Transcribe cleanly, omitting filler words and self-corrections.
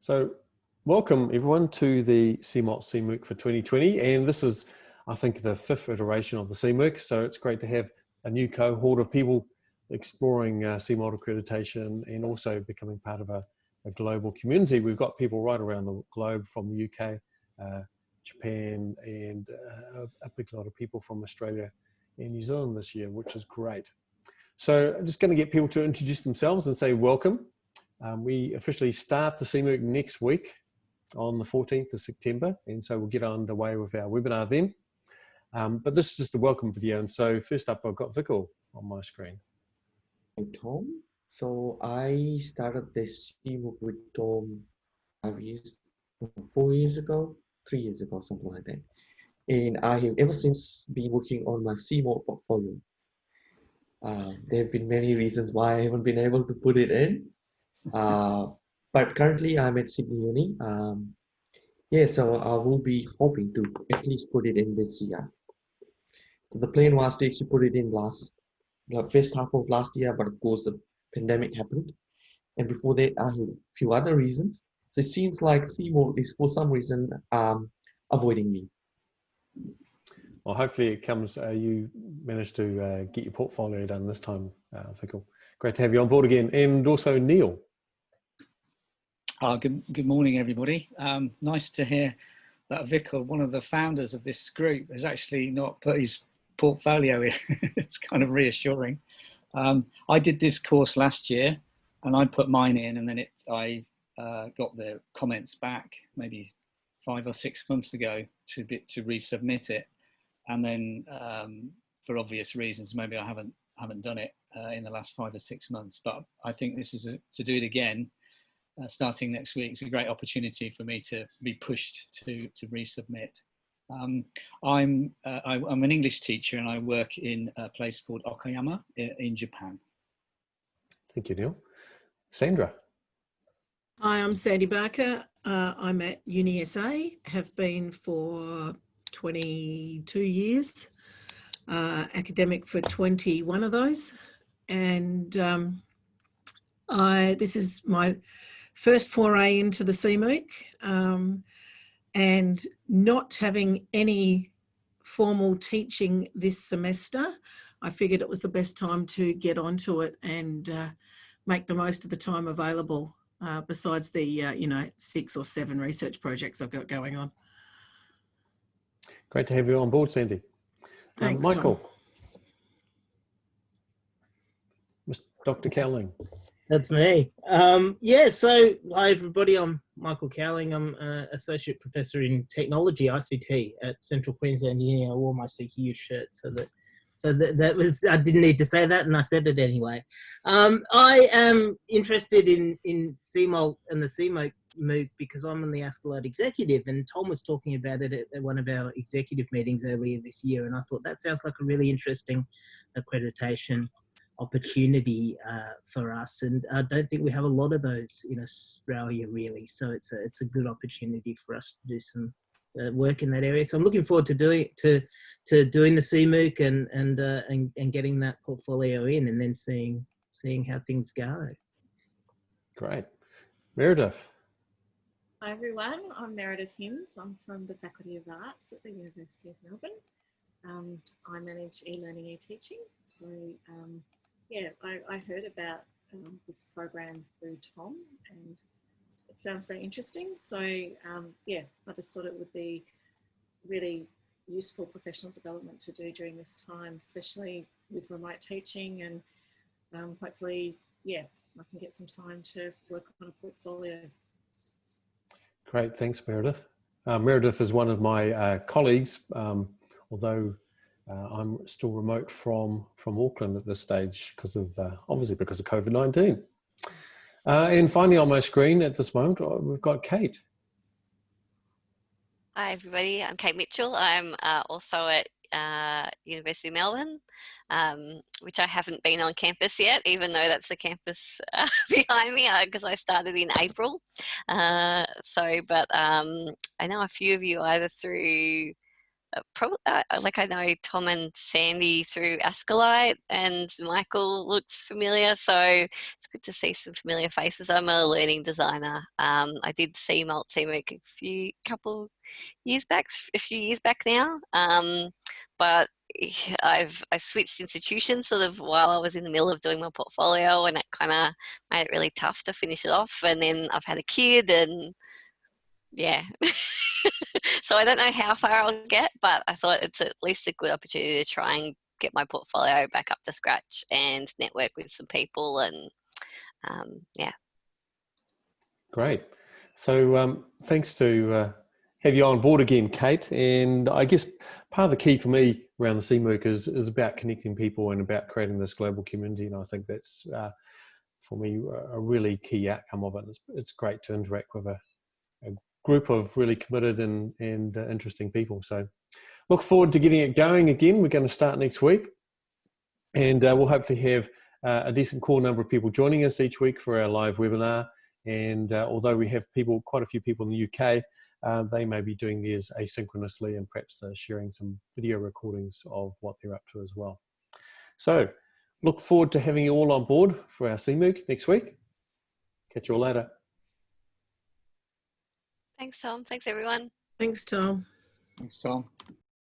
So welcome everyone to the CMOT CMOOC for 2020. And this is, I think, the fifth iteration of the CMOOC. So it's great to have a new cohort of people exploring CMOT accreditation and also becoming part of a global community. We've got people right around the globe from the UK, Japan, and a big lot of people from Australia and New Zealand this year, which is great. So I'm just going to get people to introduce themselves and say welcome. We officially start the CMOOC next week on the 14th of September, and so we'll get underway with our webinar then. But this is just a welcome video, and so first up I've got Vikal on my screen. I'm Tom. So I started this CMOOC with Tom 4 years ago, 3 years ago, something like that. And I have ever since been working on my CMOOC portfolio. There have been many reasons why I haven't been able to put it in. But currently I'm at Sydney Uni. So I will be hoping to at least put it in this year. So the plan was to actually put it in first half of last year, but of course the pandemic happened. And before that, I had a few other reasons. So it seems like CMOOC is for some reason avoiding me. Well, hopefully it comes, you managed to get your portfolio done this time, Vikal. Great to have you on board again. And also Neil. Good morning, everybody. Nice to hear that Vikal, one of the founders of this group, has actually not put his portfolio in. It's kind of reassuring. I did this course last year and I put mine in, and then I got the comments back maybe 5 or 6 months ago to resubmit it. And then for obvious reasons, maybe I haven't done it in the last 5 or 6 months, but I think this is to do it again. Starting next week, it's a great opportunity for me to be pushed to resubmit. I'm an English teacher and I work in a place called Okayama in Japan. Thank you, Neil. Sandra. Hi, I'm Sandy Barker. I'm at UniSA, have been for 22 years, academic for 21 of those. And this is my first foray into the CMOOC, and not having any formal teaching this semester, I figured it was the best time to get onto it and make the most of the time available, besides the 6 or 7 research projects I've got going on. Great to have you on board, Sandy. Thanks, Michael. Tom. Dr. Cowling. That's me. So hi everybody, I'm Michael Cowling. I'm Associate Professor in Technology, ICT, at Central Queensland Uni. I wore my CQU shirt so that was, I didn't need to say that and I said it anyway. I am interested in CMOOC and the CMOOC because I'm on the Askeladd executive, and Tom was talking about it at one of our executive meetings earlier this year, and I thought that sounds like a really interesting accreditation opportunity for us, and I don't think we have a lot of those in Australia really, so it's a good opportunity for us to do some work in that area. So I'm looking forward to doing the CMOOC and getting that portfolio in, and then seeing how things go. Great. Meredith. Hi everyone, I'm Meredith Hinds. I'm from the Faculty of Arts at the University of Melbourne. I manage e-learning, e-teaching. So I heard about this program through Tom, and it sounds very interesting. So I just thought it would be really useful professional development to do during this time, especially with remote teaching, and hopefully, I can get some time to work on a portfolio. Great, thanks, Meredith. Meredith is one of my colleagues, although I'm still remote from Auckland at this stage obviously because of COVID-19. And finally on my screen at this moment, we've got Kate. Hi everybody, I'm Kate Mitchell. I'm also at University of Melbourne, which I haven't been on campus yet, even though that's the campus behind me, because I started in April. But I know a few of you either through probably like I know Tom and Sandy through Ascolite, and Michael looks familiar, so it's good to see some familiar faces. I'm a learning designer. I did see CMOOC a few years back now, but I switched institutions sort of while I was in the middle of doing my portfolio, and it kind of made it really tough to finish it off. And then I've had a kid, and yeah. So I don't know how far I'll get, but I thought it's at least a good opportunity to try and get my portfolio back up to scratch and network with some people, and yeah. Great. So thanks to have you on board again, Kate. And I guess part of the key for me around the CMOOC is about connecting people and about creating this global community. And I think that's, for me, a really key outcome of it. It's great to interact with a group of really committed and interesting people. So look forward to getting it going again. We're going to start next week. And we'll hopefully have a decent core number of people joining us each week for our live webinar. And although we have quite a few people in the UK, they may be doing theirs asynchronously and perhaps sharing some video recordings of what they're up to as well. So look forward to having you all on board for our CMOOC next week. Catch you all later. Thanks, Tom. Thanks, everyone. Thanks, Tom. Thanks, Tom.